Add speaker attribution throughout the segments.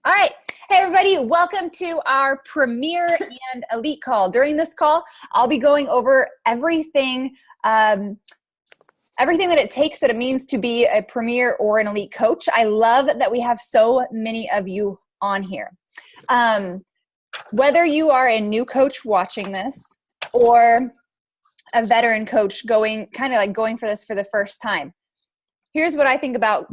Speaker 1: All right. Hey, everybody. Welcome to our Premier and Elite call. During this call, I'll be going over everything that it takes, that it means to be a Premier or an Elite coach. I love that we have so many of you on here. Whether you are a new coach watching this or a veteran coach going for this for the first time, here's what I think about,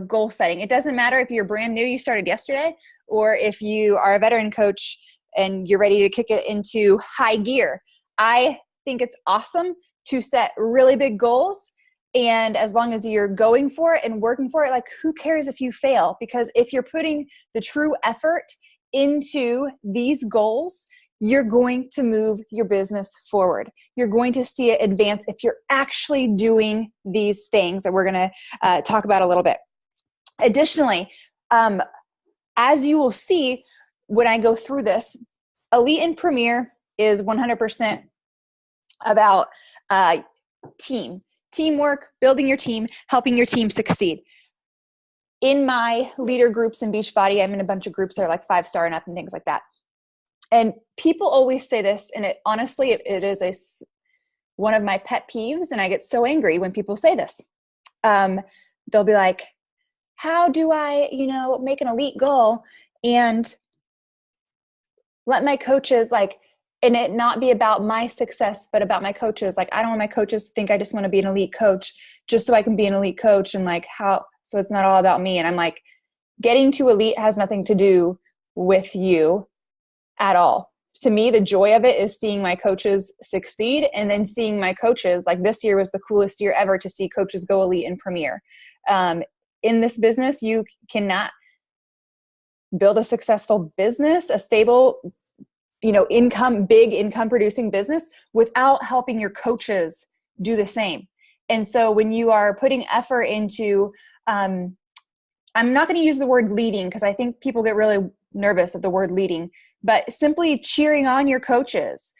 Speaker 1: goal setting. It doesn't matter if you're brand new, you started yesterday, or if you are a veteran coach and you're ready to kick it into high gear. I think it's awesome to set really big goals. And as long as you're going for it and working for it, like, who cares if you fail? Because if you're putting the true effort into these goals, you're going to move your business forward. You're going to see it advance if you're actually doing these things that we're going to talk about a little bit. Additionally, as you will see when I go through this, Elite and Premier is 100% about teamwork, building your team, helping your team succeed. In my leader groups in Beachbody, I'm in a bunch of groups that are like 5-star and up and things like that. And people always say this, and it is one of my pet peeves, and I get so angry when people say this. They'll be like, how do I, make an elite goal and let my coaches, and it not be about my success, but about my coaches. Like, I don't want my coaches to think I just want to be an elite coach just so I can be an elite coach, and so it's not all about me. And I'm like, getting to elite has nothing to do with you at all. To me, the joy of it is seeing my coaches succeed, and then seeing my coaches, like this year was the coolest year ever to see coaches go elite and premier. In this business, you cannot build a successful business, a stable, big income producing business without helping your coaches do the same. And so when you are putting effort into, I'm not going to use the word leading because I think people get really nervous at the word leading, but simply cheering on your coaches,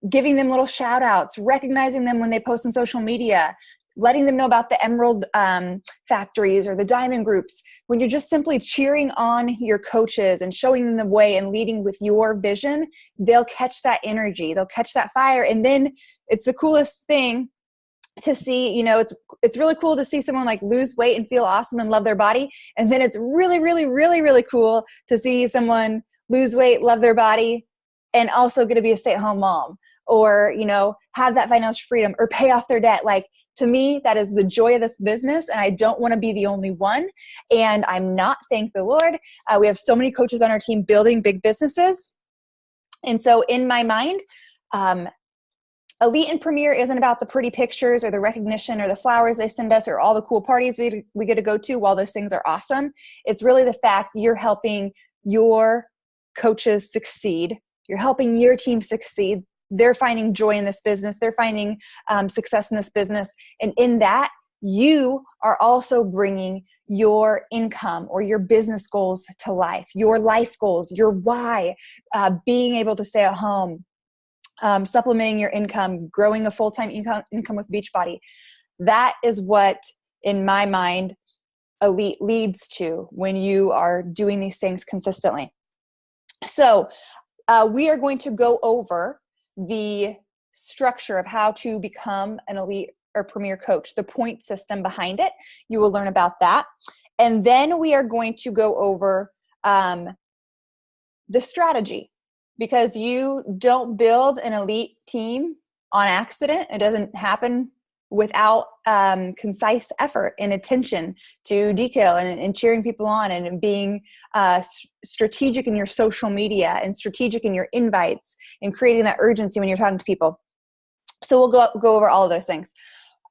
Speaker 1: giving them little shout outs, recognizing them when they post on social media, letting them know about the Emerald factories or the diamond groups. When you're just simply cheering on your coaches and showing them the way and leading with your vision, they'll catch that energy, they'll catch that fire. And then it's the coolest thing to see, it's really cool to see someone like lose weight and feel awesome and love their body. And then it's really, really, really, really cool to see someone lose weight, love their body, and also going to be a stay-at-home mom, or, have that financial freedom or pay off their debt. Like, to me, that is the joy of this business. And I don't want to be the only one. And I'm not, thank the Lord. We have so many coaches on our team building big businesses. And so in my mind, Elite and Premier isn't about the pretty pictures or the recognition or the flowers they send us or all the cool parties we get to go to. While those things are awesome, it's really the fact you're helping your coaches succeed. You're helping your team succeed. They're finding joy in this business. They're finding success in this business. And in that, you are also bringing your income or your business goals to life, your life goals, your why, being able to stay at home, supplementing your income, growing a full-time income with Beachbody. That is what, in my mind, Elite leads to when you are doing these things consistently. So we are going to go over the structure of how to become an elite or premier coach, the point system behind it. You will learn about that. And then we are going to go over the strategy, because you don't build an elite team on accident. It doesn't happen without concise effort and attention to detail and cheering people on and being strategic in your social media and strategic in your invites and creating that urgency when you're talking to people. So we'll go over all of those things.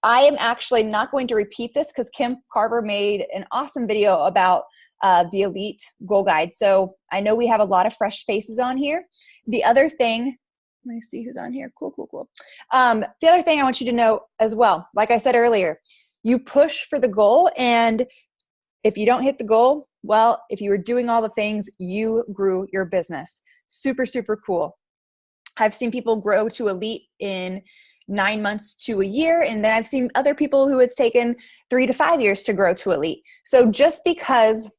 Speaker 1: I am actually not going to repeat this because Kim Carver made an awesome video about the Elite Goal Guide. So I know we have a lot of fresh faces on here. The other thing, let me see who's on here. Cool. The other thing I want you to know as well, like I said earlier, you push for the goal. And if you don't hit the goal, well, if you were doing all the things, you grew your business. Super, super cool. I've seen people grow to elite in 9 months to a year. And then I've seen other people who it's taken 3 to 5 years to grow to elite. So just because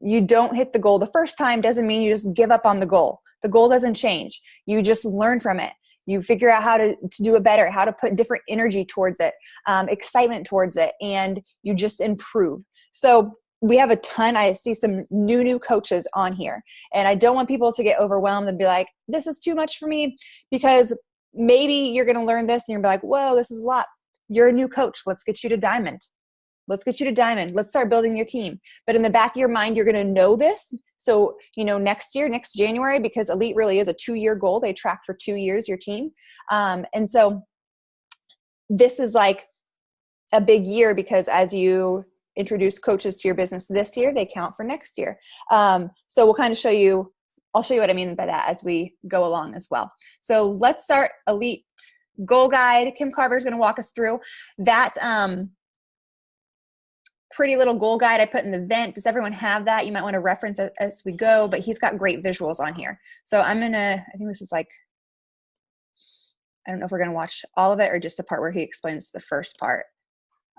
Speaker 1: you don't hit the goal the first time doesn't mean you just give up on the goal. The goal doesn't change. You just learn from it. You figure out how to do it better, how to put different energy towards it, excitement towards it, and you just improve. So we have a ton. I see some new coaches on here, and I don't want people to get overwhelmed and be like, this is too much for me, because maybe you're going to learn this and you're like, whoa, this is a lot. You're a new coach. Let's get you to diamond. Let's get you to diamond. Let's start building your team. But in the back of your mind, you're going to know this. So, next year, next January, because Elite really is a 2-year goal. They track for 2 years, your team. And so this is like a big year, because as you introduce coaches to your business this year, they count for next year. So we'll kind of show you, I'll show you what I mean by that as we go along as well. So let's start Elite Goal Guide. Kim Carver is going to walk us through that pretty little goal guide I put in the vent. Does everyone have that? You might want to reference it as we go, but he's got great visuals on here. So I think this is like, I don't know if we're going to watch all of it or just the part where he explains the first part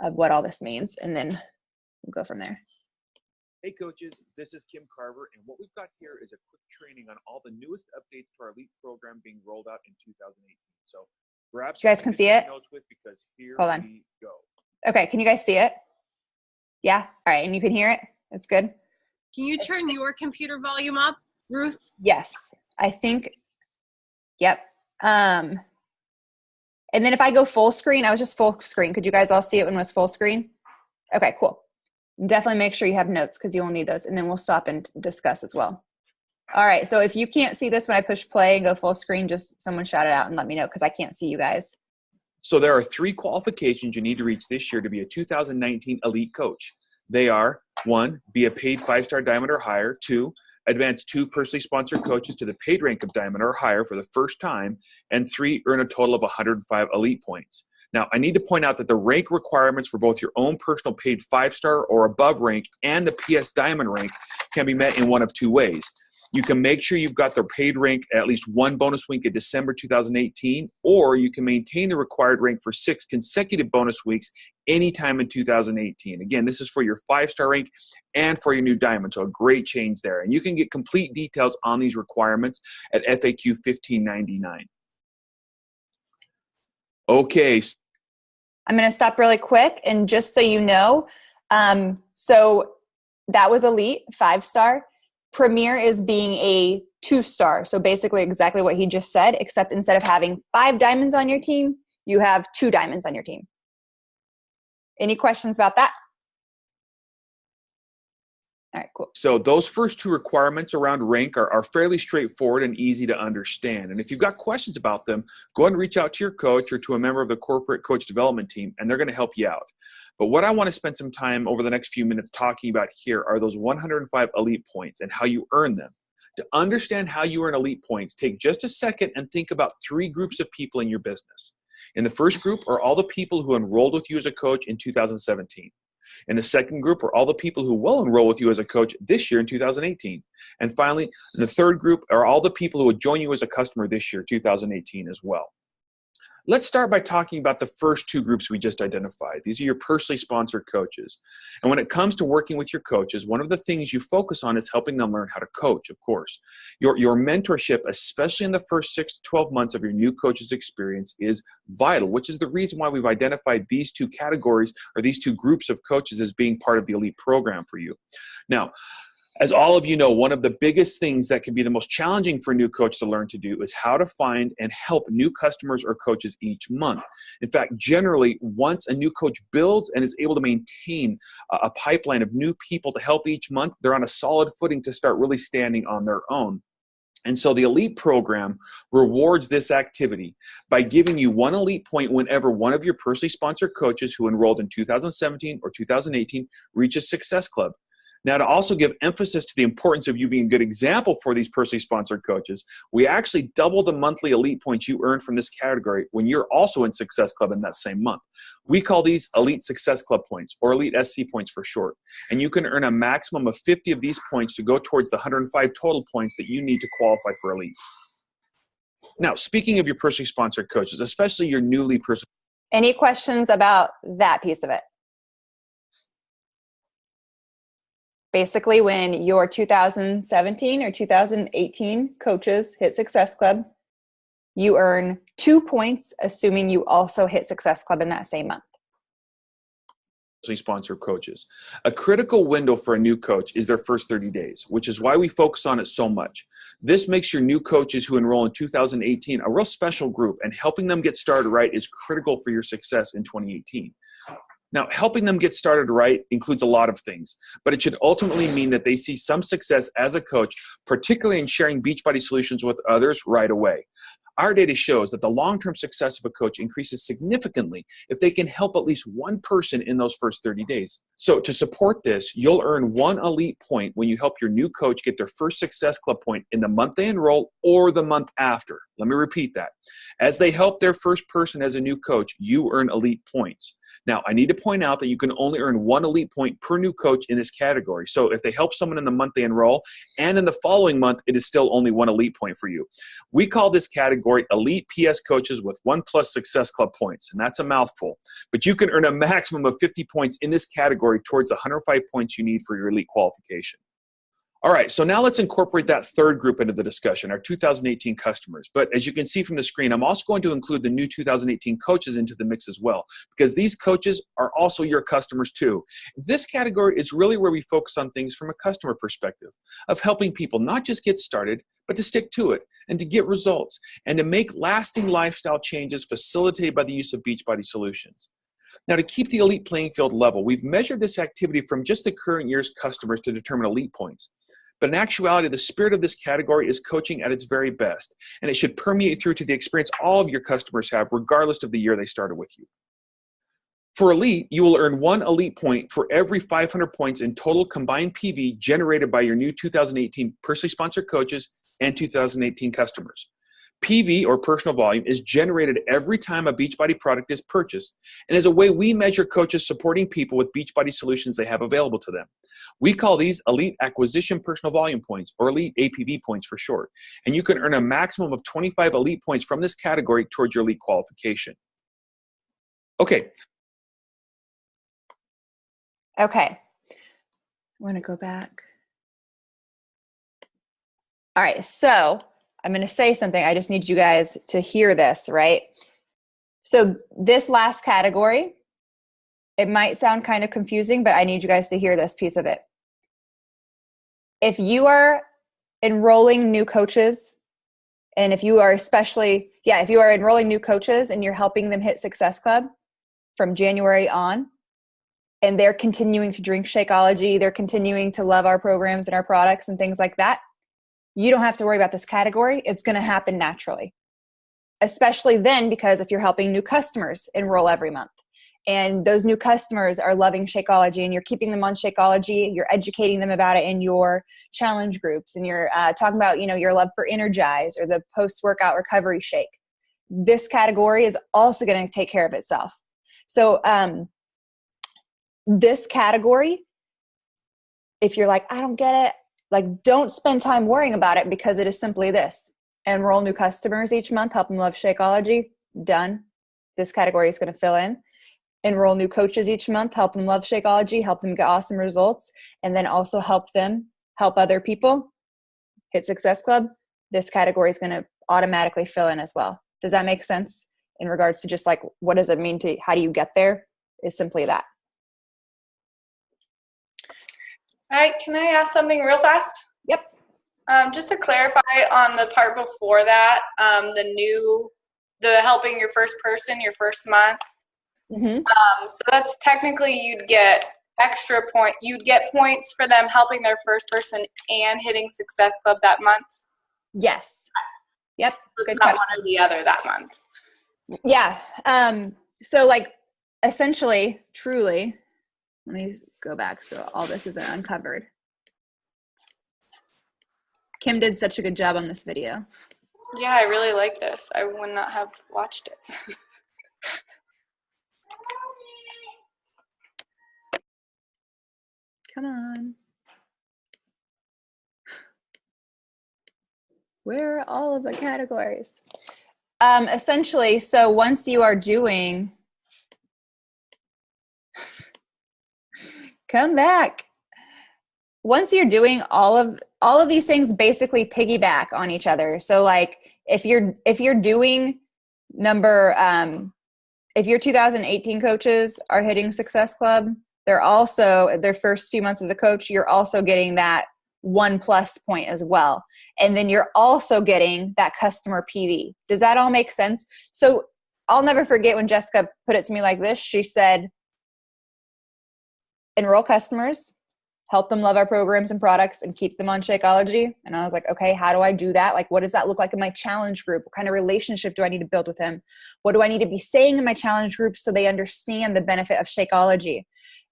Speaker 1: of what all this means, and then we'll go from there.
Speaker 2: Hey coaches, this is Kim Carver, and what we've got here is a quick training on all the newest updates to our Elite program being rolled out in 2018. So perhaps
Speaker 1: you guys can see it.
Speaker 2: Notes with, because here
Speaker 1: Hold on.
Speaker 2: we go.
Speaker 1: Okay, can you guys see it? Yeah? All right, and you can hear it? That's good?
Speaker 3: Can you turn your computer volume up, Ruth?
Speaker 1: Yes, I think, yep. And then if I go full screen, I was just full screen. Could you guys all see it when it was full screen? Okay, cool. Definitely make sure you have notes, because you will need those, and then we'll stop and discuss as well. All right, so if you can't see this when I push play and go full screen, just someone shout it out and let me know, because I can't see you guys.
Speaker 2: So there are 3 qualifications you need to reach this year to be a 2019 Elite coach. They are: 1, be a paid 5-star Diamond or higher; 2, advance 2 personally sponsored coaches to the paid rank of Diamond or higher for the first time; and 3, earn a total of 105 Elite points. Now, I need to point out that the rank requirements for both your own personal paid 5-star or above rank and the PS Diamond rank can be met in one of 2 ways. You can make sure you've got the paid rank at least 1 bonus week in December 2018, or you can maintain the required rank for 6 consecutive bonus weeks anytime in 2018. Again, this is for your 5-star rank and for your new Diamond, so a great change there. And you can get complete details on these requirements at FAQ 1599. Okay.
Speaker 1: I'm going to stop really quick, and just so you know, so that was Elite 5-star. Premier is being a 2-star. So basically exactly what he just said, except instead of having 5 diamonds on your team, you have 2 diamonds on your team. Any questions about that? All right, cool.
Speaker 2: So those first 2 requirements around rank are fairly straightforward and easy to understand. And if you've got questions about them, go ahead and reach out to your coach or to a member of the corporate coach development team, and they're going to help you out. But what I want to spend some time over the next few minutes talking about here are those 105 Elite points and how you earn them. To understand how you earn Elite points, take just a second and think about 3 groups of people in your business. In the first group are all the people who enrolled with you as a coach in 2017. In the second group are all the people who will enroll with you as a coach this year in 2018. And finally, in the third group are all the people who would join you as a customer this year, 2018 as well. Let's start by talking about the first 2 groups we just identified. These are your personally sponsored coaches. And when it comes to working with your coaches, one of the things you focus on is helping them learn how to coach, of course. Your mentorship, especially in the first 6 to 12 months of your new coach's experience, is vital, which is the reason why we've identified these 2 categories or these 2 groups of coaches as being part of the Elite program for you. Now, as all of you know, one of the biggest things that can be the most challenging for a new coach to learn to do is how to find and help new customers or coaches each month. In fact, generally, once a new coach builds and is able to maintain a pipeline of new people to help each month, they're on a solid footing to start really standing on their own. And so the Elite program rewards this activity by giving you 1 Elite point whenever one of your personally sponsored coaches who enrolled in 2017 or 2018 reaches Success Club. Now, to also give emphasis to the importance of you being a good example for these personally sponsored coaches, we actually double the monthly Elite points you earn from this category when you're also in Success Club in that same month. We call these Elite Success Club points, or Elite SC points for short. And you can earn a maximum of 50 of these points to go towards the 105 total points that you need to qualify for Elite. Now, speaking of your personally sponsored coaches, especially your newly personally...
Speaker 1: Any questions about that piece of it? Basically, when your 2017 or 2018 coaches hit Success Club, you earn 2 points, assuming you also hit Success Club in that same month.
Speaker 2: Sponsor coaches. A critical window for a new coach is their first 30 days, which is why we focus on it so much. This makes your new coaches who enroll in 2018 a real special group, and helping them get started right is critical for your success in 2018. Now, helping them get started right includes a lot of things, but it should ultimately mean that they see some success as a coach, particularly in sharing Beachbody solutions with others right away. Our data shows that the long-term success of a coach increases significantly if they can help at least one person in those first 30 days. So to support this, you'll earn 1 elite point when you help your new coach get their first Success Club point in the month they enroll or the month after. Let me repeat that. As they help their first person as a new coach, you earn elite points. Now, I need to point out that you can only earn 1 elite point per new coach in this category. So if they help someone in the month they enroll, and in the following month, it is still only 1 elite point for you. We call this category Elite PS Coaches with 1+ Success Club points, and that's a mouthful. But you can earn a maximum of 50 points in this category towards the 105 points you need for your elite qualification. All right, so now let's incorporate that third group into the discussion, our 2018 customers. But as you can see from the screen, I'm also going to include the new 2018 coaches into the mix as well, because these coaches are also your customers too. This category is really where we focus on things from a customer perspective, of helping people not just get started, but to stick to it and to get results and to make lasting lifestyle changes facilitated by the use of Beachbody solutions. Now, to keep the elite playing field level, we've measured this activity from just the current year's customers to determine elite points. But in actuality, the spirit of this category is coaching at its very best, and it should permeate through to the experience all of your customers have, regardless of the year they started with you. For elite, you will earn 1 elite point for every 500 points in total combined PV generated by your new 2018 personally sponsored coaches and 2018 customers. PV, or personal volume, is generated every time a Beachbody product is purchased and is a way we measure coaches supporting people with Beachbody solutions they have available to them. We call these Elite Acquisition Personal Volume Points, or Elite APV points for short, and you can earn a maximum of 25 elite points from this category towards your elite qualification. Okay.
Speaker 1: Okay. I'm going to go back. All right, so I'm going to say something. I just need you guys to hear this, right? So this last category, it might sound kind of confusing, but I need you guys to hear this piece of it. If you are enrolling new coaches, and if you are if you are enrolling new coaches and you're helping them hit Success Club from January on, and they're continuing to drink Shakeology, they're continuing to love our programs and our products and things like that, you don't have to worry about this category. It's going to happen naturally, especially then, because if you're helping new customers enroll every month and those new customers are loving Shakeology and you're keeping them on Shakeology, you're educating them about it in your challenge groups, and you're talking about, your love for Energize or the post-workout recovery shake. This category is also going to take care of itself. So this category, if you're like, I don't get it, don't spend time worrying about it, because it is simply this. Enroll new customers each month, help them love Shakeology, done. This category is going to fill in. Enroll new coaches each month, help them love Shakeology, help them get awesome results, and then also help them help other people hit Success Club. This category is going to automatically fill in as well. Does that make sense in regards to just what does it mean to, how do you get there? Is simply that.
Speaker 4: All right, can I ask something real fast?
Speaker 1: Yep.
Speaker 4: Just to clarify on the part before that, the helping your first person, your first month.
Speaker 1: Mm-hmm.
Speaker 4: So that's technically you'd get points for them helping their first person and hitting Success Club that month?
Speaker 1: Yes. Yep.
Speaker 4: So it's not one or the other that month.
Speaker 1: Yeah. So essentially, truly, let me go back so all this isn't uncovered. Kim did such a good job on this video.
Speaker 4: Yeah, I really like this. I would not have watched it.
Speaker 1: Come on. Where are all of the categories? Essentially, so once you are doing, come back. once you're doing all of these things, basically piggyback on each other. So like if you're doing if your 2018 coaches are hitting Success Club, they're also, their first few months as a coach, you're also getting that 1+ point as well. And then you're also getting that customer PV. Does that all make sense? So I'll never forget when Jessica put it to me like this. She said, enroll customers, help them love our programs and products, and keep them on Shakeology. And I was like, okay, how do I do that? Like, what does that look like in my challenge group? What kind of relationship do I need to build with him? What do I need to be saying in my challenge group so they understand the benefit of Shakeology?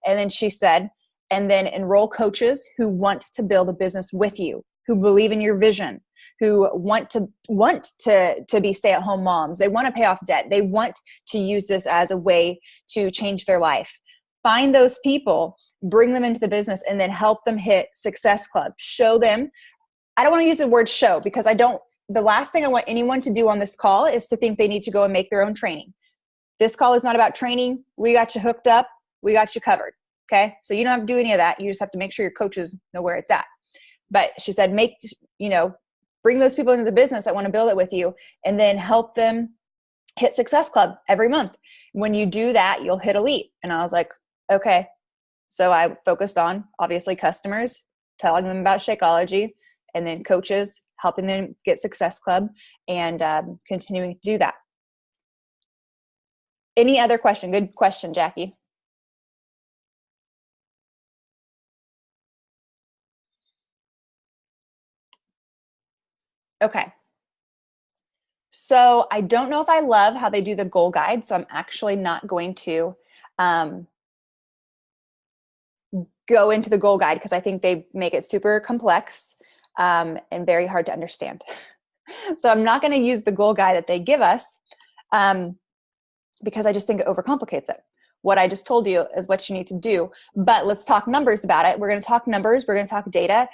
Speaker 1: And then she said, and then enroll coaches who want to build a business with you, who believe in your vision, who want to be stay-at-home moms. They want to pay off debt. They want to use this as a way to change their life. Find those people, bring them into the business, and then help them hit Success Club. Show them. I don't want to use the word show because the last thing I want anyone to do on this call is to think they need to go and make their own training. This call is not about training. We got you hooked up. We got you covered. Okay. So you don't have to do any of that. You just have to make sure your coaches know where it's at. But she said, bring those people into the business that want to build it with you, and then help them hit Success Club every month. When you do that, you'll hit Elite. And I was like, okay. So I focused on, obviously, customers, telling them about Shakeology, and then coaches, helping them get Success Club, and continuing to do that. Any other question? Good question, Jackie. Okay. So I don't know if I love how they do the goal guide, so I'm actually not going to go into the goal guide because I think they make it super complex and very hard to understand. So I'm not going to use the goal guide that they give us because I just think it overcomplicates it. What I just told you is what you need to do, but let's talk numbers about it. We're going to talk numbers. We're going to talk data,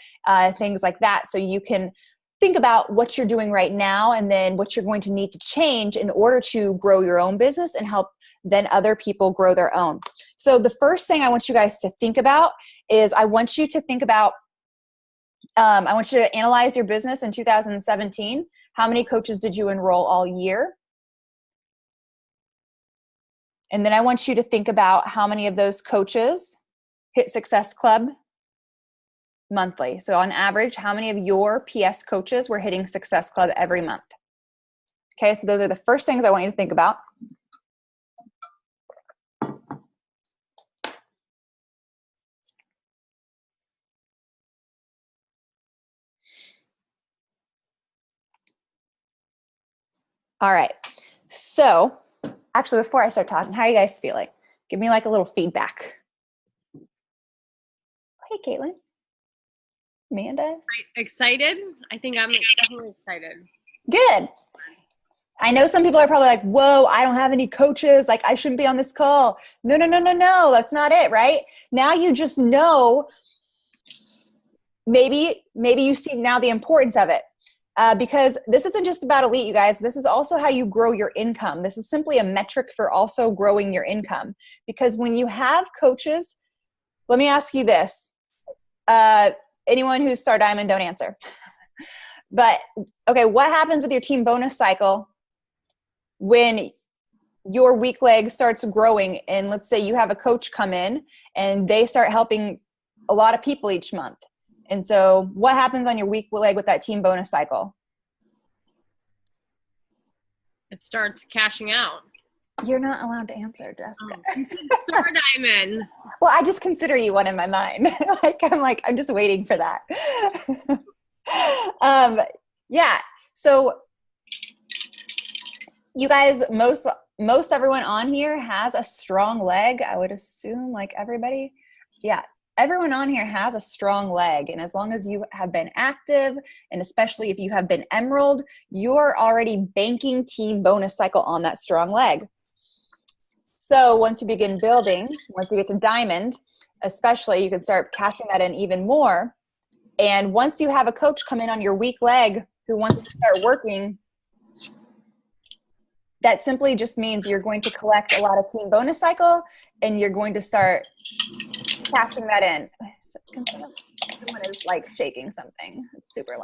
Speaker 1: things like that, so you can think about what you're doing right now and then what you're going to need to change in order to grow your own business and help then other people grow their own. So the first thing I want you guys to think about is I want you to analyze your business in 2017. How many coaches did you enroll all year? And then I want you to think about how many of those coaches hit Success Club monthly. So on average, how many of your PS coaches were hitting Success Club every month? Okay, so those are the first things I want you to think about. All right, so actually before I start talking, how are you guys feeling? Give me like a little feedback. Hey, Caitlin. Amanda?
Speaker 3: Excited? I think I'm definitely excited.
Speaker 1: Good. I know some people are probably like, whoa, I don't have any coaches. Like, I shouldn't be on this call. No. That's not it, right? Now you just know, maybe you see now the importance of it. Because this isn't just about Elite, you guys. This is also how you grow your income. This is simply a metric for also growing your income. Because when you have coaches, let me ask you this. Anyone who's Star Diamond, don't answer. But, okay, what happens with your team bonus cycle when your weak leg starts growing? And let's say you have a coach come in and they start helping a lot of people each month. And so what happens on your weak leg with that team bonus cycle?
Speaker 3: It starts cashing out.
Speaker 1: You're not allowed to answer, Jessica.
Speaker 3: Oh, you said Star Diamond.
Speaker 1: Well, I just consider you one in my mind. I'm just waiting for that. Yeah. So you guys, most everyone on here has a strong leg. I would assume, like, everybody. Yeah. Everyone on here has a strong leg. And as long as you have been active, and especially if you have been Emerald, you're already banking team bonus cycle on that strong leg. So once you begin building, once you get to Diamond, especially, you can start cashing that in even more. And once you have a coach come in on your weak leg who wants to start working, that simply just means you're going to collect a lot of team bonus cycle and you're going to start cashing that in. Someone is like shaking something. It's super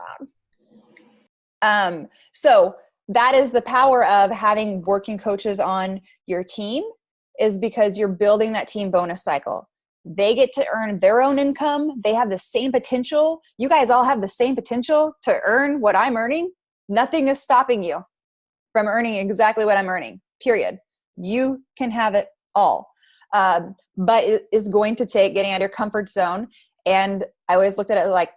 Speaker 1: loud. So that is the power of having working coaches on your team, is because you're building that team bonus cycle. They get to earn their own income. They have the same potential. You guys all have the same potential to earn what I'm earning. Nothing is stopping you from earning exactly what I'm earning, period. You can have it all. But it is going to take getting out of your comfort zone. And I always looked at it like,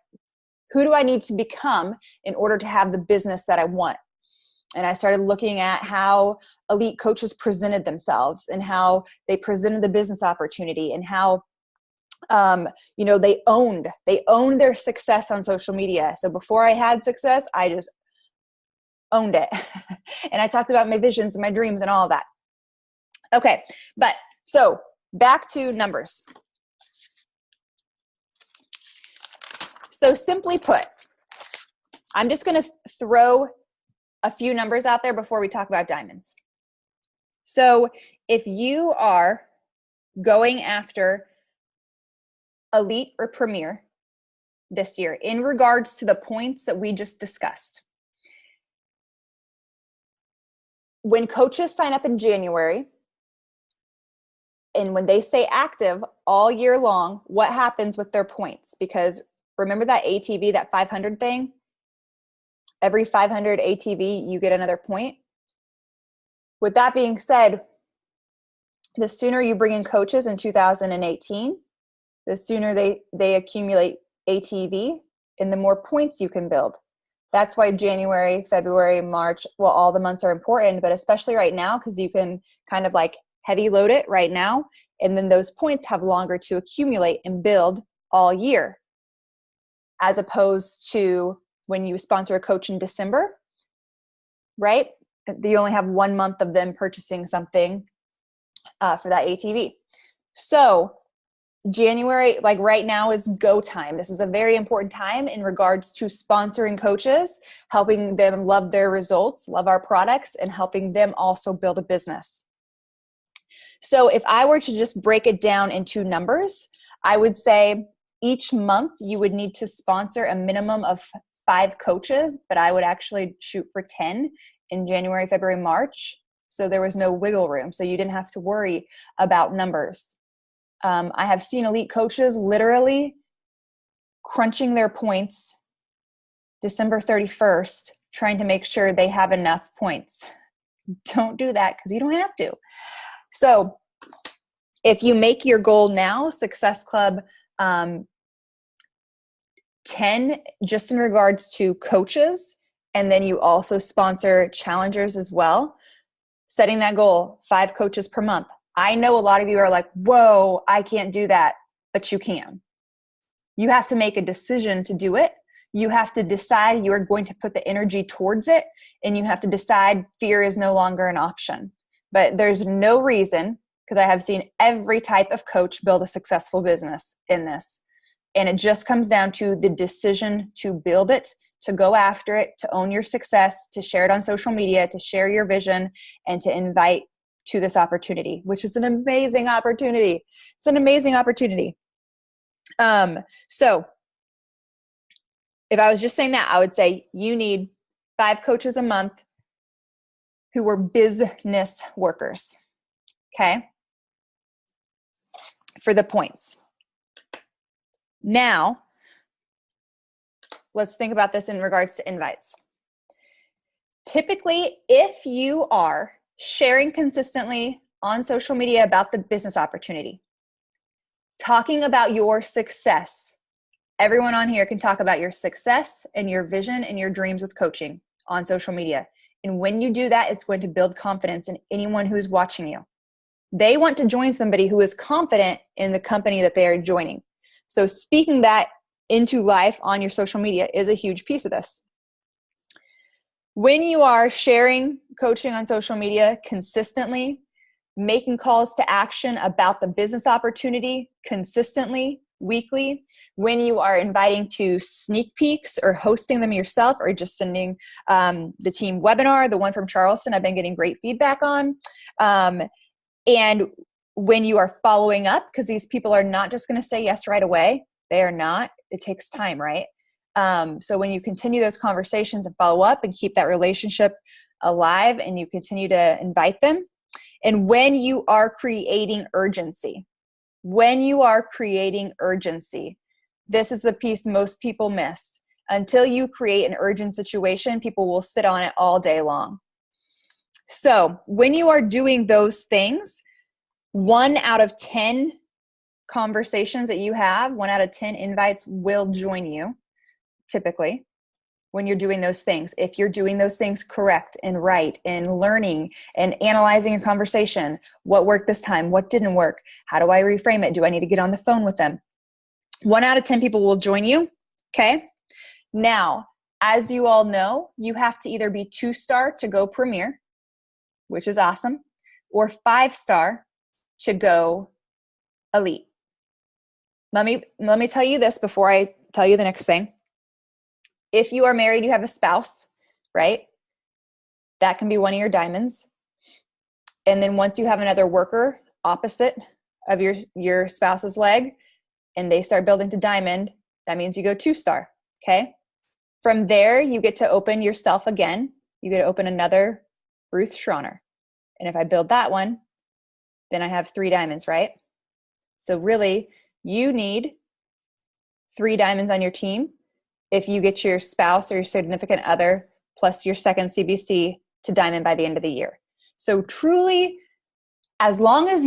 Speaker 1: who do I need to become in order to have the business that I want? And I started looking at how elite coaches presented themselves and how they presented the business opportunity, and how they owned their success on social media. So before I had success, I just owned it. And I talked about my visions and my dreams and all of that. Okay. But so back to numbers. So simply put, I'm just going to throw a few numbers out there before we talk about diamonds. So if you are going after elite or premier this year in regards to the points that we just discussed, when coaches sign up in January and when they stay active all year long, what happens with their points? Because remember that ATV, that 500 thing? Every 500 ATV, you get another point. With that being said, the sooner you bring in coaches in 2018, the sooner they accumulate ATV and the more points you can build. That's why January, February, March, well, all the months are important, but especially right now, because you can kind of like heavy load it right now. And then those points have longer to accumulate and build all year, as opposed to when you sponsor a coach in December, right? You only have 1 month of them purchasing something for that ATV. So January, like right now, is go time. This is a very important time in regards to sponsoring coaches, helping them love their results, love our products, and helping them also build a business. So if I were to just break it down into numbers, I would say each month you would need to sponsor a minimum of 5 coaches, but I would actually shoot for 10 in January, February, March. So there was no wiggle room. So you didn't have to worry about numbers. I have seen elite coaches literally crunching their points December 31st, trying to make sure they have enough points. Don't do that, because you don't have to. So if you make your goal now, Success Club 10, just in regards to coaches, and then you also sponsor challengers as well, setting that goal, 5 coaches per month. I know a lot of you are like, whoa, I can't do that, but you can. You have to make a decision to do it. You have to decide you are going to put the energy towards it, and you have to decide fear is no longer an option. But there's no reason, because I have seen every type of coach build a successful business in this. And it just comes down to the decision to build it, to go after it, to own your success, to share it on social media, to share your vision, and to invite to this opportunity, which is an amazing opportunity. It's an amazing opportunity. So if I was just saying that, I would say you need 5 coaches a month who were business workers, okay, for the points. Now, let's think about this in regards to invites. Typically, if you are sharing consistently on social media about the business opportunity, talking about your success, everyone on here can talk about your success and your vision and your dreams with coaching on social media. And when you do that, it's going to build confidence in anyone who's watching you. They want to join somebody who is confident in the company that they are joining. So speaking that into life on your social media is a huge piece of this. When you are sharing coaching on social media consistently, making calls to action about the business opportunity consistently, weekly, when you are inviting to sneak peeks or hosting them yourself, or just sending the team webinar, the one from Charleston, I've been getting great feedback on. And when you are following up, because these people are not just going to say yes right away. They are not. it takes time, right? So when you continue those conversations and follow up and keep that relationship alive, and you continue to invite them, and when you are creating urgency, this is the piece most people miss. Until you create an urgent situation, people will sit on it all day long. So when you are doing those things, 1 out of 10 conversations that you have, 1 out of 10 invites will join you, typically, when you're doing those things. If you're doing those things correct and right, and learning and analyzing a conversation, what worked this time, what didn't work, how do I reframe it, do I need to get on the phone with them? 1 out of 10 people will join you, okay? Now, as you all know, you have to either be 2-star to go Premier, which is awesome, or 5-star to go Elite. Let me tell you this before I tell you the next thing. If you are married, you have a spouse, right? That can be one of your diamonds. And then once you have another worker opposite of your spouse's leg, and they start building to diamond, that means you go 2-star, okay? From there, you get to open yourself again. You get to open another Ruth Schroner. And if I build that one, then I have 3 diamonds, right? So really, you need 3 diamonds on your team if you get your spouse or your significant other plus your second CBC to diamond by the end of the year. So truly, as long as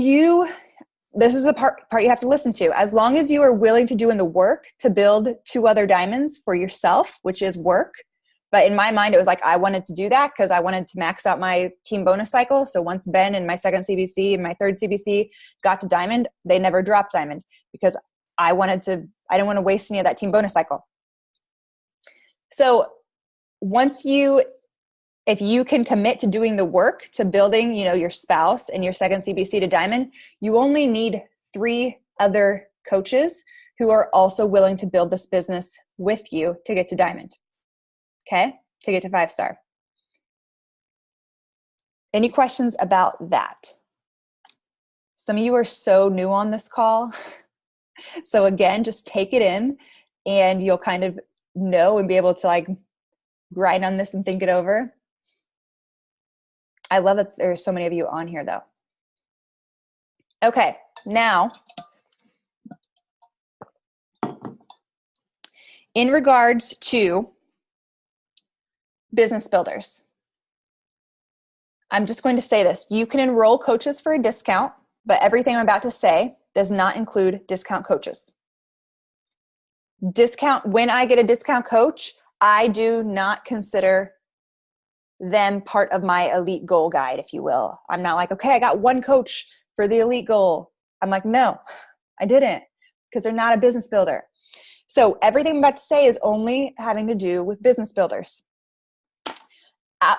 Speaker 1: this is the part you have to listen to, as long as you are willing to do in the work to build 2 other diamonds for yourself, which is work. But in my mind, it was like I wanted to do that because I wanted to max out my team bonus cycle. So once Ben and my second CBC and my third CBC got to diamond, they never dropped diamond because I didn't want to waste any of that team bonus cycle. So if you can commit to doing the work to building, your spouse and your second CBC to diamond, you only need 3 other coaches who are also willing to build this business with you to get to diamond. Okay? To get to 5-star. Any questions about that? Some of you are so new on this call. So again, just take it in and you'll kind of know and be able to grind on this and think it over. I love that there's so many of you on here though. Okay, now, in regards to business builders, I'm just going to say this. You can enroll coaches for a discount, but everything I'm about to say does not include discount coaches. When I get a discount coach, I do not consider them part of my elite goal guide, if you will. I'm not like, okay, I got 1 coach for the elite goal. I'm like, no, I didn't, because they're not a business builder. So everything I'm about to say is only having to do with business builders.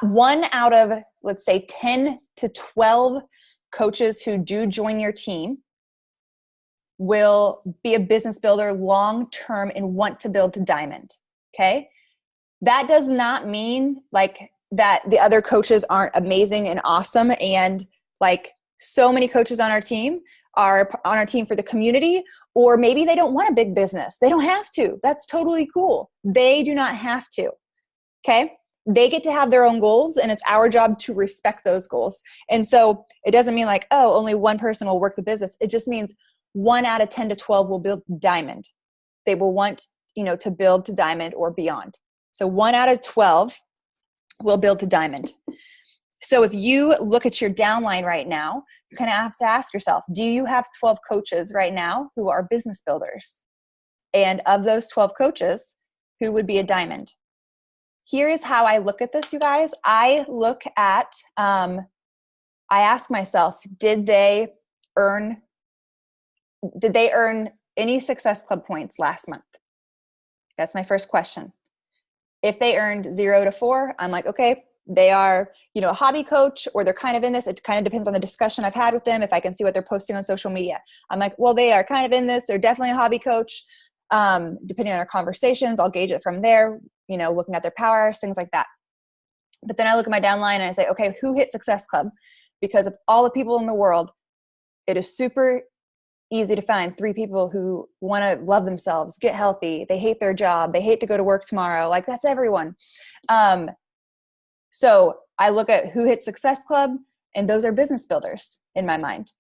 Speaker 1: 1 out of, let's say, 10 to 12 coaches who do join your team will be a business builder long-term and want to build to diamond, okay? That does not mean that the other coaches aren't amazing and awesome, and so many coaches on our team are on our team for the community, or maybe they don't want a big business. They don't have to. That's totally cool. They do not have to, okay? They get to have their own goals, and it's our job to respect those goals. And so it doesn't mean only 1 person will work the business. It just means 1 out of 10 to 12 will build diamond. They will want, to build to diamond or beyond. So 1 out of 12 will build to diamond. So if you look at your downline right now, you kind of have to ask yourself, do you have 12 coaches right now who are business builders? And of those 12 coaches, who would be a diamond? Here is how I look at this, you guys. I look at, I ask myself, did they earn any Success Club points last month? That's my first question. If they earned 0 to 4, I'm like, okay, they are, a hobby coach, or they're kind of in this. It kind of depends on the discussion I've had with them. If I can see what they're posting on social media, I'm like, well, they are kind of in this. They're definitely a hobby coach. Depending on our conversations, I'll gauge it from there, looking at their power hours, things like that. But then I look at my downline and I say, okay, who hit Success Club? Because of all the people in the world, it is super easy to find 3 people who want to love themselves, get healthy. They hate their job. They hate to go to work tomorrow. Like, that's everyone. So I look at who hits Success Club, and those are business builders in my mind.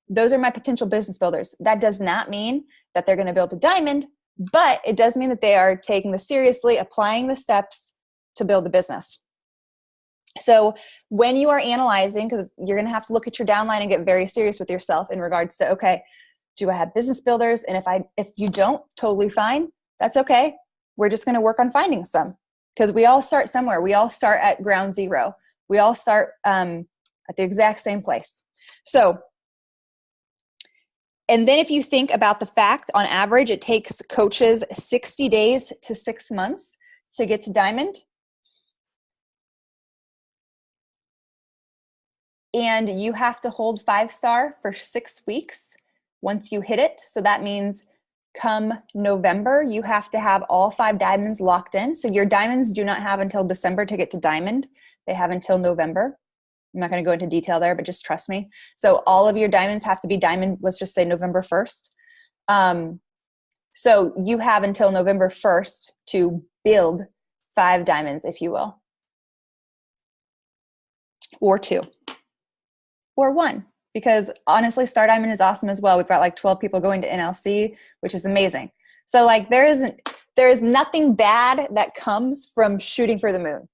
Speaker 1: Those are my potential business builders. That does not mean that they're going to build a diamond, but it does mean that they are taking this seriously, applying the steps to build the business. So when you are analyzing, because you're going to have to look at your downline and get very serious with yourself in regards to, okay, do I have business builders? And if you don't, totally fine. That's okay. We're just going to work on finding some, because we all start somewhere. We all start at ground zero. We all start at the exact same place. So, and then if you think about the fact, on average, it takes coaches 60 days to 6 months to get to diamond. And you have to hold 5-star for 6 weeks once you hit it. So that means come November, you have to have all 5 diamonds locked in. So your diamonds do not have until December to get to diamond. They have until November. I'm not going to go into detail there, but just trust me. So all of your diamonds have to be diamond, let's just say November 1st. So you have until November 1st to build 5 diamonds, if you will. Or 2. Or 1. Because honestly, Star Diamond is awesome as well. We've got like 12 people going to NLC, which is amazing. So like there is nothing bad that comes from shooting for the moon.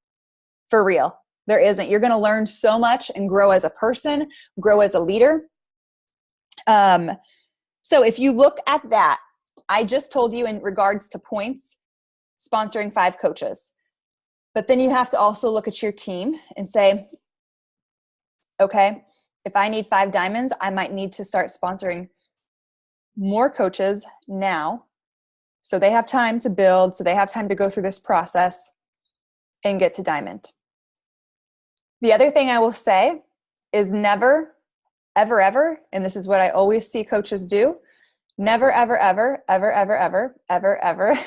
Speaker 1: For real. There isn't. You're going to learn so much and grow as a person, grow as a leader. So if you look at that, I just told you in regards to points, sponsoring 5 coaches. But then you have to also look at your team and say, okay, if I need 5 diamonds, I might need to start sponsoring more coaches now. So they have time to build, so they have time to go through this process and get to diamond. The other thing I will say is never, ever, ever, and this is what I always see coaches do, never, ever, ever, ever, ever, ever, ever, ever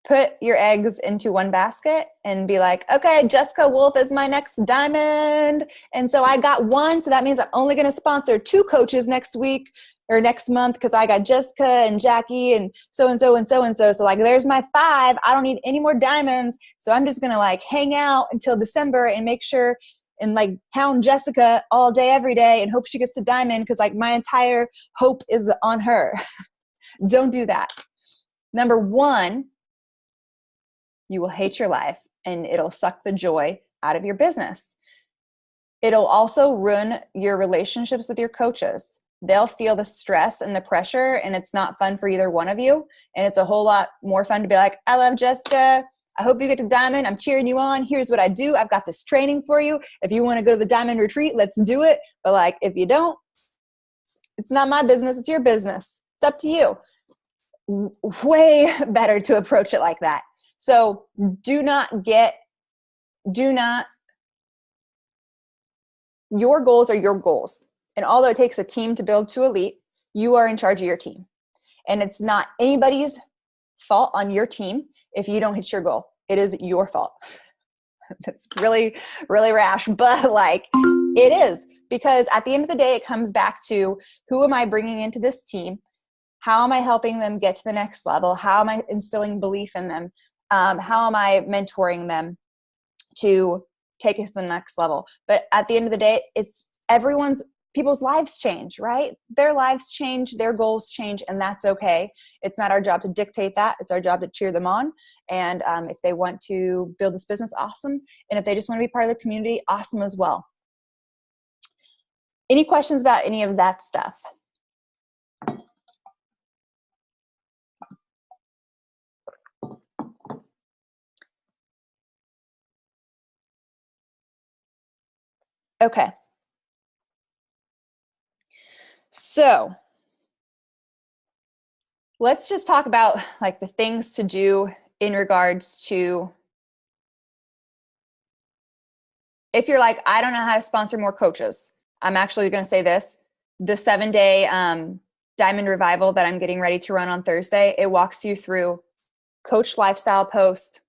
Speaker 1: put your eggs into one basket and be like, okay, Jessica Wolf is my next diamond. And so I got 1. So that means I'm only going to sponsor 2 coaches next week or next month because I got Jessica and Jackie and so-and-so and so-and-so. So like, there's my 5. I don't need any more diamonds. So I'm just going to like hang out until December and make sure and like hound Jessica all day, every day and hope she gets to diamond because like my entire hope is on her. Don't do that. Number 1, you will hate your life and it'll suck the joy out of your business. It'll also ruin your relationships with your coaches. They'll feel the stress and the pressure and it's not fun for either one of you. And it's a whole lot more fun to be like, I love Jessica. I hope you get to diamond. I'm cheering you on. Here's what I do. I've got this training for you. If you want to go to the diamond retreat, let's do it. But like, if you don't, it's not my business. It's your business. It's up to you. Way better to approach it like that. So your goals are your goals. And although it takes a team to build to elite, you are in charge of your team. And it's not anybody's fault on your team if you don't hit your goal. It is your fault. That's really, really rash, but like it is. Because at the end of the day, it comes back to who am I bringing into this team? How am I helping them get to the next level? How am I instilling belief in them? How am I mentoring them to take it to the next level? But at the end of the day, it's people's lives change, right? Their lives change, their goals change, and that's okay. It's not our job to dictate that. It's our job to cheer them on. And if they want to build this business, awesome. And if they just want to be part of the community, awesome as well. Any questions about any of that stuff? Okay. So let's just talk about like the things to do in regards to if you're like, I don't know how to sponsor more coaches. I'm actually going to say this, the 7-day Diamond Revival that I'm getting ready to run on Thursday, it walks you through coach lifestyle post,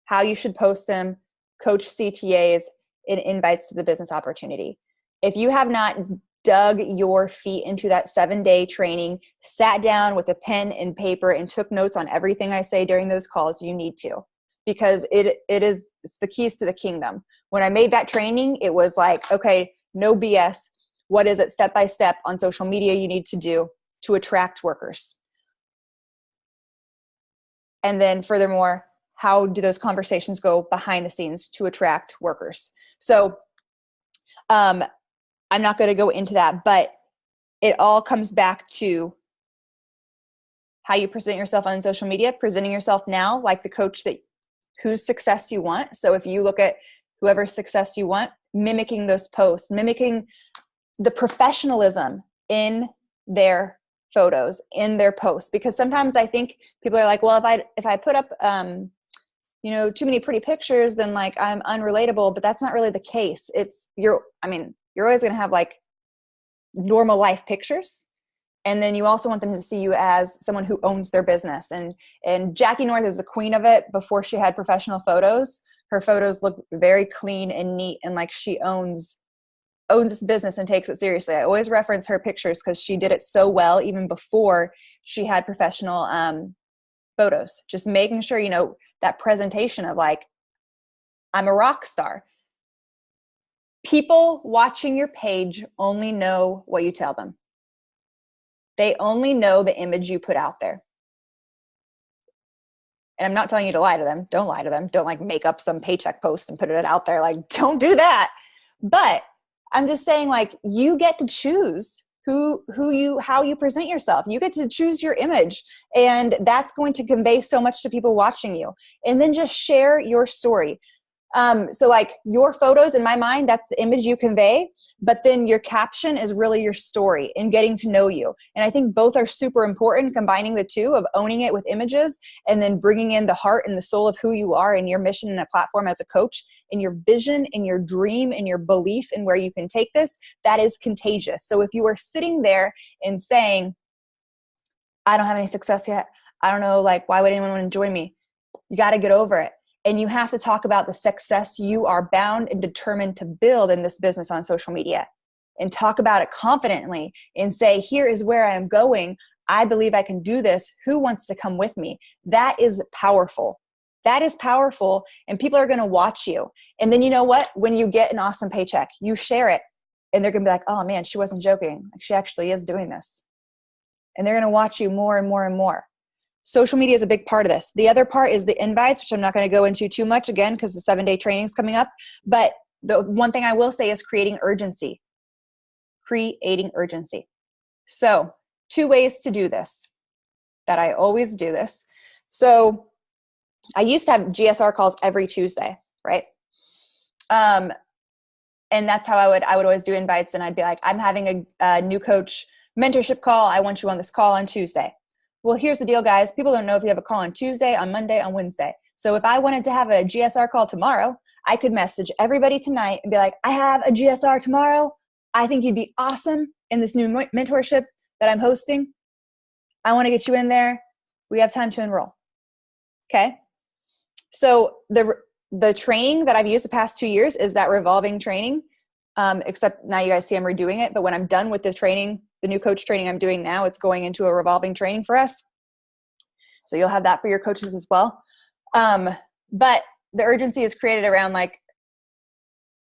Speaker 1: how you should post them, coach CTAs, and invites to the business opportunity. If you have not dug your feet into that 7-day training, sat down with a pen and paper and took notes on everything I say during those calls, you need to, because it's the keys to the kingdom. When I made that training, it was like, okay, no BS. What is it step by step on social media you need to do to attract workers? And then furthermore, how do those conversations go behind the scenes to attract workers? So I'm not going to go into that, but it all comes back to how you present yourself on social media, presenting yourself now like the coach whose success you want. So if you look at whoever's success you want, mimicking those posts, mimicking the professionalism in their photos, in their posts. Because sometimes I think people are like, well, if I put up, too many pretty pictures, then like I'm unrelatable, but that's not really the case. You're always going to have like normal life pictures. And then you also want them to see you as someone who owns their business. And Jackie North is the queen of it. Before she had professional photos, her photos look very clean and neat and like she owns this business and takes it seriously. I always reference her pictures because she did it so well even before she had professional photos. Just making sure, that presentation of like, I'm a rock star. People watching your page only know what you tell them. They only know the image you put out there. And I'm not telling you to lie to them. Don't lie to them. Don't like make up some paycheck post and put it out there. Like, don't do that. But I'm just saying, like, you get to choose how you present yourself. You get to choose your image, and that's going to convey so much to people watching you. And then just share your story. So like your photos, in my mind, that's the image you convey, but then your caption is really your story and getting to know you. And I think both are super important, combining the two of owning it with images and then bringing in the heart and the soul of who you are and your mission and a platform as a coach and your vision and your dream and your belief in where you can take this. That is contagious. So if you are sitting there and saying, I don't have any success yet, I don't know, like, why would anyone want to join me? You got to get over it. And you have to talk about the success you are bound and determined to build in this business on social media, and talk about it confidently and say, here is where I am going. I believe I can do this. Who wants to come with me? That is powerful. That is powerful. And people are going to watch you. And then you know what? When you get an awesome paycheck, you share it and they're going to be like, oh man, she wasn't joking. Like, she actually is doing this. And they're going to watch you more and more and more. Social media is a big part of this. The other part is the invites, which I'm not going to go into too much again because the 7-day training is coming up. But the one thing I will say is creating urgency. Creating urgency. So 2 ways to do this that I always do this. So I used to have GSR calls every Tuesday, right? And that's how I would always do invites. And I'd be like, I'm having a new coach mentorship call. I want you on this call on Tuesday. Well, here's the deal, guys. People don't know if you have a call on Tuesday, on Monday, on Wednesday. So if I wanted to have a GSR call tomorrow, I could message everybody tonight and be like, I have a GSR tomorrow. I think you'd be awesome in this new mentorship that I'm hosting. I want to get you in there. We have time to enroll. Okay. So the training that I've used the past 2 years is that revolving training. Except now you guys see I'm redoing it. But when I'm done with this training, the new coach training I'm doing now, it's going into a revolving training for us. So you'll have that for your coaches as well. But the urgency is created around like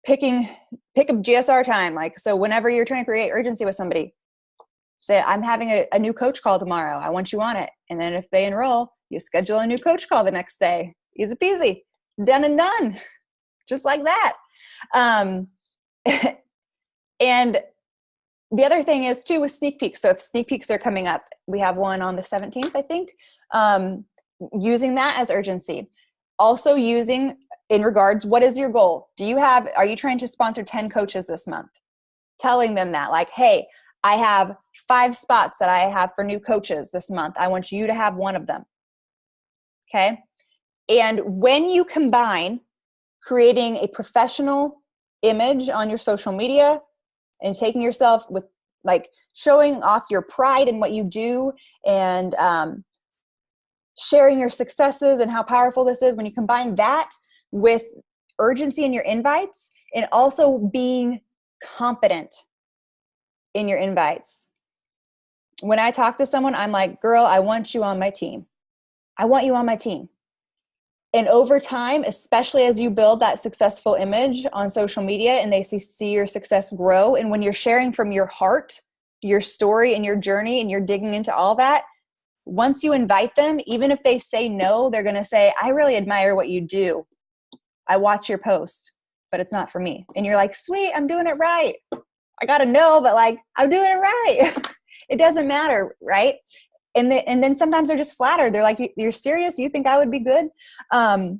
Speaker 1: pick a GSR time. Like, so whenever you're trying to create urgency with somebody, say, I'm having a new coach call tomorrow. I want you on it. And then if they enroll, you schedule a new coach call the next day. Easy peasy, done and done. Just like that. And the other thing is too with sneak peeks. So if sneak peeks are coming up, we have one on the 17th, I think, using that as urgency. Also using in regards, what is your goal? Are you trying to sponsor 10 coaches this month? Telling them that like, hey, I have 5 spots that I have for new coaches this month. I want you to have one of them. Okay. And when you combine creating a professional image on your social media and taking yourself with like showing off your pride in what you do and sharing your successes and how powerful this is, when you combine that with urgency in your invites and also being confident in your invites. When I talk to someone, I'm like, girl, I want you on my team. I want you on my team. And over time, especially as you build that successful image on social media and they see your success grow, and when you're sharing from your heart, your story and your journey, and you're digging into all that, once you invite them, even if they say no, they're going to say, I really admire what you do. I watch your post, but it's not for me. And you're like, sweet, I'm doing it right. I got to know, but like, I'm doing it right. It doesn't matter, right? And then sometimes they're just flattered. They're like, you're serious? You think I would be good? And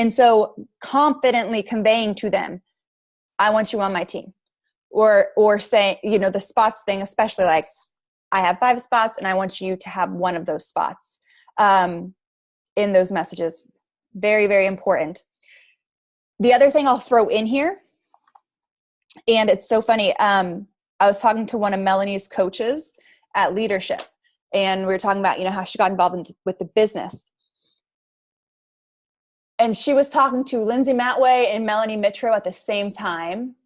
Speaker 1: so confidently conveying to them, I want you on my team. Or saying, the spots thing, especially like, I have 5 spots and I want you to have one of those spots in those messages. Very, very important. The other thing I'll throw in here, and it's so funny, I was talking to one of Melanie's coaches at Leadership, and we were talking about, how she got involved with the business. And she was talking to Lindsay Matway and Melanie Mitro at the same time.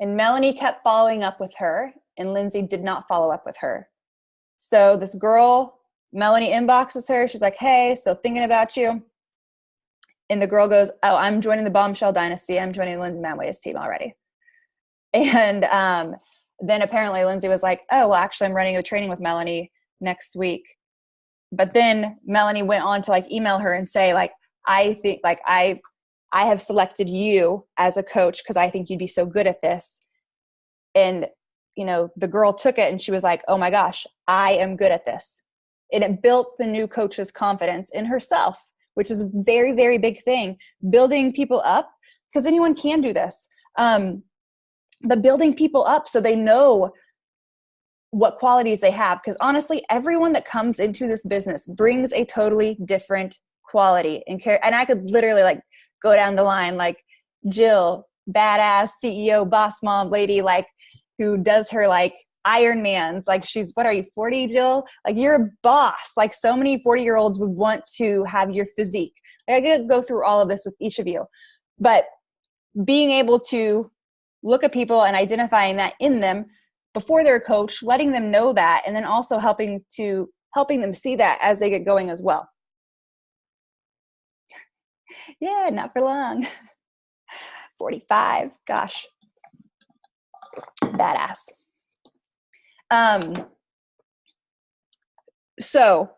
Speaker 1: And Melanie kept following up with her, and Lindsay did not follow up with her. So this girl, Melanie, inboxes her. She's like, hey, still thinking about you. And the girl goes, oh, I'm joining the Bombshell Dynasty. I'm joining Lindsay Matway's team already. And then apparently Lindsay was like, oh, well, actually, I'm running a training with Melanie next week. But then Melanie went on to like email her and say, like, I think like I have selected you as a coach because I think you'd be so good at this. And, the girl took it and she was like, oh my gosh, I am good at this. And it built the new coach's confidence in herself, which is a very, very big thing. Building people up, because anyone can do this. But building people up so they know what qualities they have. Because honestly, everyone that comes into this business brings a totally different quality and care. And I could literally like go down the line, like Jill, badass CEO, boss mom lady, like who does her like Ironmans. Like she's, what are you, 40, Jill? Like you're a boss. Like so many 40-year-olds would want to have your physique. Like, I could go through all of this with each of you. But being able to look at people and identifying that in them before they're a coach, letting them know that, and then also helping them see that as they get going as well. Yeah, not for long. 45, gosh. Badass. So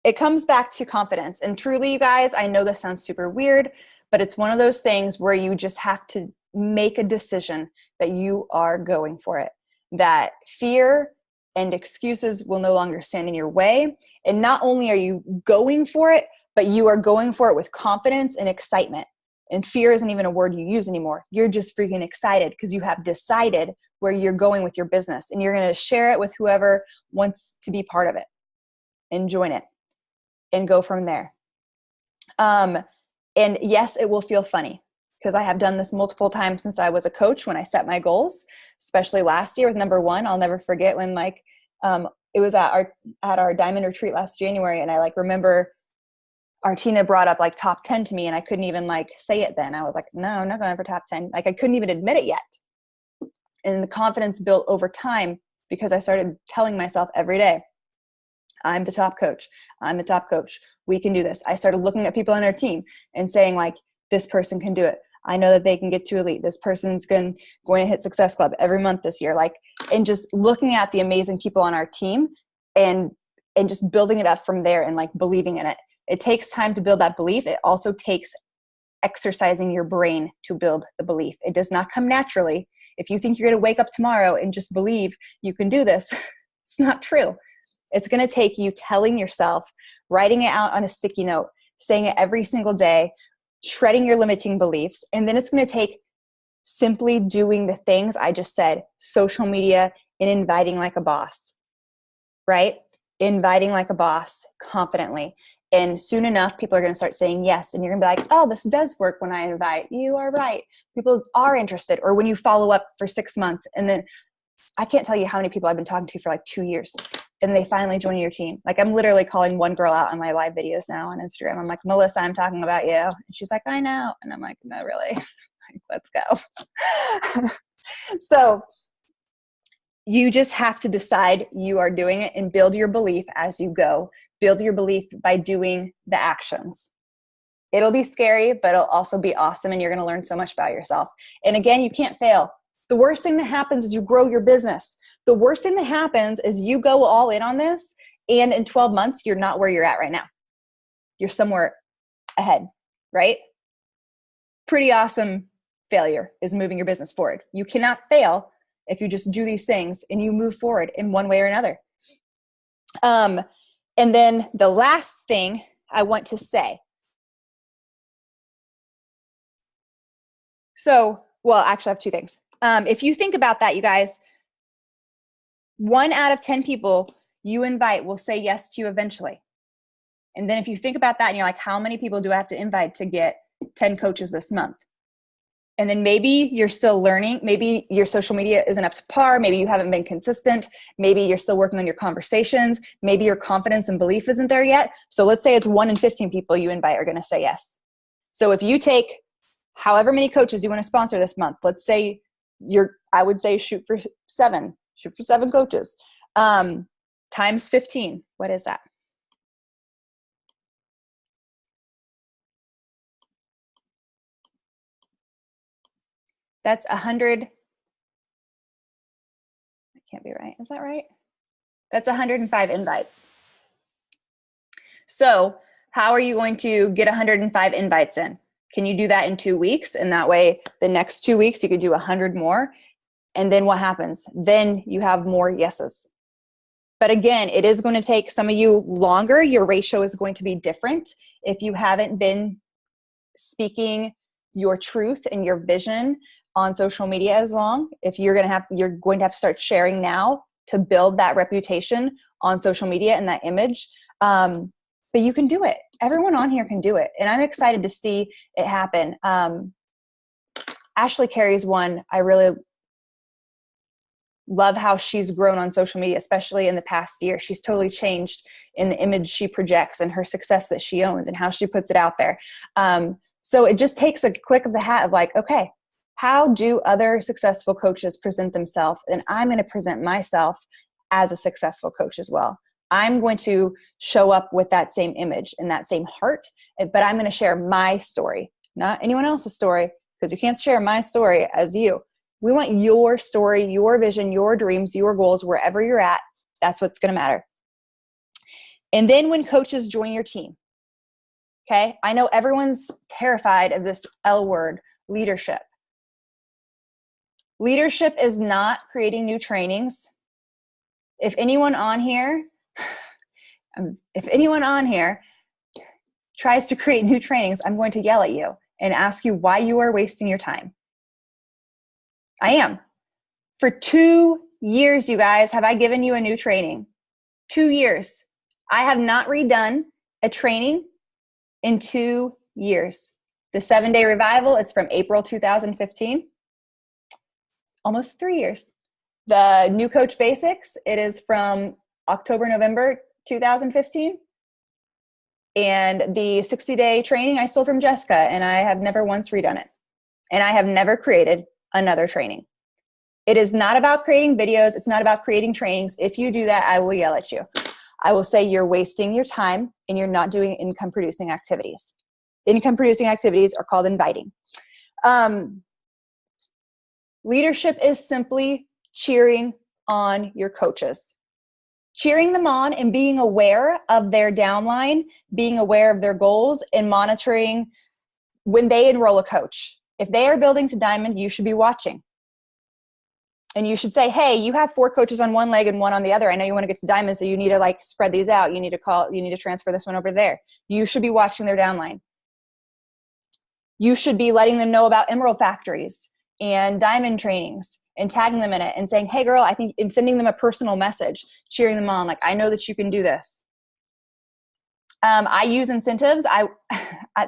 Speaker 1: it comes back to confidence. And truly, you guys, I know this sounds super weird, but it's one of those things where you just have to make a decision that you are going for it, that fear and excuses will no longer stand in your way. And not only are you going for it, but you are going for it with confidence and excitement. And fear isn't even a word you use anymore. You're just freaking excited because you have decided where you're going with your business, and you're going to share it with whoever wants to be part of it and join it and go from there. And yes, it will feel funny, because I have done this multiple times since I was a coach when I set my goals, especially last year with number 1. I'll never forget when it was at our diamond retreat last January. And I remember Artina brought up top 10 to me, and I couldn't even say it then. I was like, no, I'm not going for top 10. I couldn't even admit it yet. And the confidence built over time because I started telling myself every day, I'm the top coach. I'm the top coach. We can do this. I started looking at people on our team and saying this person can do it. I know that they can get to elite. This person's going to hit Success Club every month this year. And just looking at the amazing people on our team and just building it up from there and believing in it. It takes time to build that belief. It also takes exercising your brain to build the belief. It does not come naturally. If you think you're going to wake up tomorrow and just believe you can do this, it's not true. It's going to take you telling yourself, writing it out on a sticky note, saying it every single day, shredding your limiting beliefs. And then it's going to take simply doing the things I just said, social media and inviting like a boss, right? Inviting like a boss confidently. And soon enough, people are going to start saying yes. And you're going to be like, oh, this does work when I invite. You are right. People are interested. Or when you follow up for 6 months. And then I can't tell you how many people I've been talking to for 2 years. And they finally join your team. I'm literally calling one girl out on my live videos now on Instagram. I'm like, Melissa, I'm talking about you. And she's like, I know. And I'm like, no, really? Let's go. So You just have to decide you are doing it and build your belief as you go. Build your belief by doing the actions. It'll be scary, but it'll also be awesome, and you're going to learn so much about yourself. And again, you can't fail. The worst thing that happens is you grow your business. The worst thing that happens is you go all in on this, and in 12 months, you're not where you're at right now. You're somewhere ahead, right? Pretty awesome failure is moving your business forward. You cannot fail if you just do these things and you move forward in one way or another. And then the last thing I want to say. Well, actually I have two things. If you think about that, you guys, 1 out of 10 people you invite will say yes to you eventually. And then if you think about that and you're like, how many people do I have to invite to get 10 coaches this month? And then maybe you're still learning. Maybe your social media isn't up to par. Maybe you haven't been consistent. Maybe you're still working on your conversations. Maybe your confidence and belief isn't there yet. So let's say it's 1 in 15 people you invite are going to say yes. So if you take however many coaches you want to sponsor this month, let's say I would say shoot for 7 coaches, times 15. What is that? That's 100. That can't be right. Is that right? That's 105 invites. So how are you going to get 105 invites in? Can you do that in 2 weeks? And that way the next 2 weeks you could do 100 more. And then what happens? Then you have more yeses. But again, it is going to take some of you longer. Your ratio is going to be different. If you haven't been speaking your truth and your vision on social media as long, you're going to have to start sharing now to build that reputation on social media and that image. But you can do it. Everyone on here can do it. And I'm excited to see it happen. Ashley Carey's one. I really love how she's grown on social media, especially in the past year. She's totally changed in the image she projects and her success that she owns and how she puts it out there. So it just takes a click of the hat of like, okay, how do other successful coaches present themselves? And I'm going to present myself as a successful coach as well. I'm going to show up with that same image and that same heart, but I'm going to share my story, not anyone else's story, because you can't share my story as you. We want your story, your vision, your dreams, your goals, wherever you're at. That's what's going to matter. And then when coaches join your team, okay, I know everyone's terrified of this L word, leadership. Leadership is not creating new trainings. If anyone on here tries to create new trainings, I'm going to yell at you and ask you why you are wasting your time. I am. For 2 years, you guys, have I given you a new training? 2 years. I have not redone a training in 2 years. The 7-day revival, it's from April 2015. Almost 3 years. The New Coach Basics, it is from October, November 2015. And the 60-day training I stole from Jessica, and I have never once redone it. And I have never created another training. It is not about creating videos. It's not about creating trainings. If you do that, I will yell at you. I will say you're wasting your time and you're not doing income producing activities. Income producing activities are called inviting. Leadership is simply cheering on your coaches. Cheering them on and being aware of their downline, being aware of their goals, and monitoring when they enroll a coach. If they are building to diamond, you should be watching. And you should say, hey, you have 4 coaches on one leg and 1 on the other. I know you want to get to diamond, so you need to spread these out. You need to transfer this one over there. You should be watching their downline. You should be letting them know about emerald factories and diamond trainings and tagging them in it and saying, hey girl, and sending them a personal message, cheering them on. Like, I know that you can do this. I use incentives.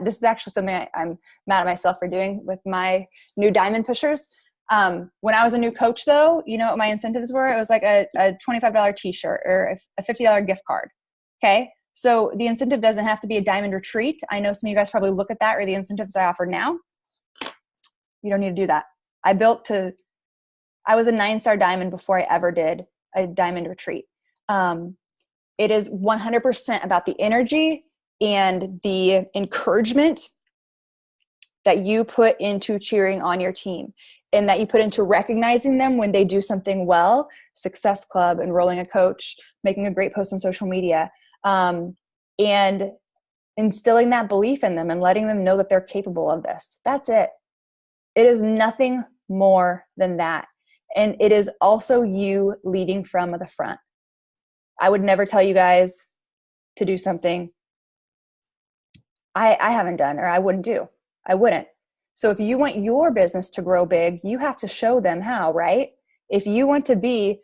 Speaker 1: This is actually something I'm mad at myself for doing with my new diamond pushers. When I was a new coach though, you know what my incentives were? It was like a $25 t-shirt or a $50 gift card. Okay. So the incentive doesn't have to be a diamond retreat. I know some of you guys probably look at that or the incentives I offer now. You don't need to do that. I built to I was a 9-star diamond before I ever did a diamond retreat. It is 100% about the energy and the encouragement that you put into cheering on your team, and that you put into recognizing them when they do something well, Success Club, enrolling a coach, making a great post on social media, and instilling that belief in them and letting them know that they're capable of this. That's it. It is nothing more than that. And it is also you leading from the front. I would never tell you guys to do something I haven't done, or I wouldn't do. I wouldn't. So if you want your business to grow big, you have to show them how, right? If you want to be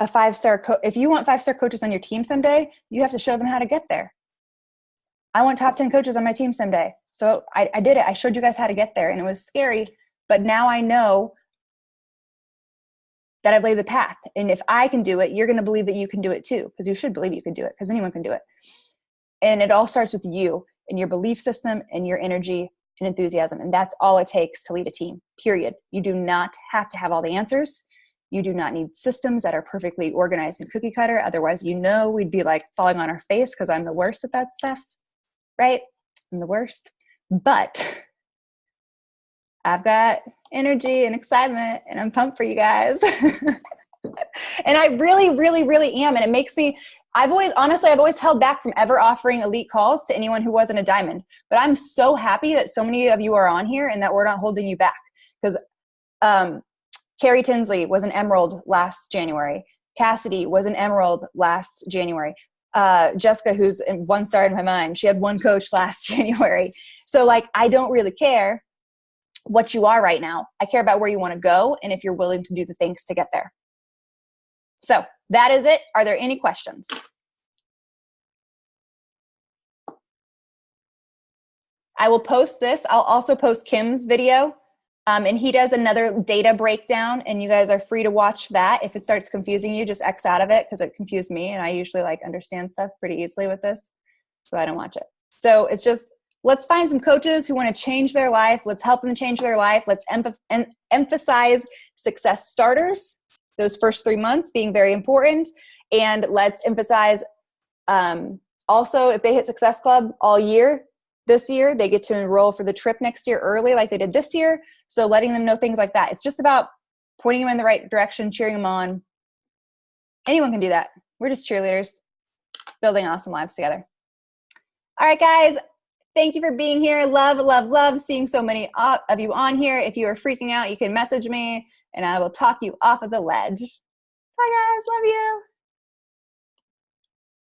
Speaker 1: a 5-star if you want 5-star coaches on your team someday, you have to show them how to get there. I want top 10 coaches on my team someday. So I did it. I showed you guys how to get there, and it was scary, but now I know that I've laid the path. And if I can do it, you're going to believe that you can do it too, because you should believe you can do it, because anyone can do it. And it all starts with you and your belief system and your energy and enthusiasm. And that's all it takes to lead a team, period. You do not have to have all the answers. You do not need systems that are perfectly organized and cookie cutter. Otherwise, we'd be like falling on our face, because I'm the worst at that stuff, right? I'm the worst. But I've got energy and excitement, and I'm pumped for you guys. And I really, really, really am. And it makes me, I've always held back from ever offering elite calls to anyone who wasn't a diamond. But I'm so happy that so many of you are on here and that we're not holding you back. Because Carrie Tinsley was an emerald last January. Cassidy was an emerald last January. Jessica, who's 1-star in my mind, she had 1 coach last January. So like, I don't really care what you are right now. I care about where you want to go and if you're willing to do the things to get there. So that is it. Are there any questions? I will post this. I'll also post Kim's video, and he does another data breakdown, and you guys are free to watch that. If it starts confusing you, just X out of it, because it confused me, and I usually understand stuff pretty easily with this, so I don't watch it. So it's just, let's find some coaches who want to change their life. Let's help them change their life. Let's emphasize success starters, those first 3 months being very important. And let's emphasize also, if they hit Success Club all year, this year, they get to enroll for the trip next year early like they did this year. So letting them know things like that. It's just about pointing them in the right direction, cheering them on. Anyone can do that. We're just cheerleaders building awesome lives together. All right, guys. Thank you for being here. Love, love, love seeing so many of you on here. If you are freaking out, you can message me and I will talk you off of the ledge. Bye, guys. Love you.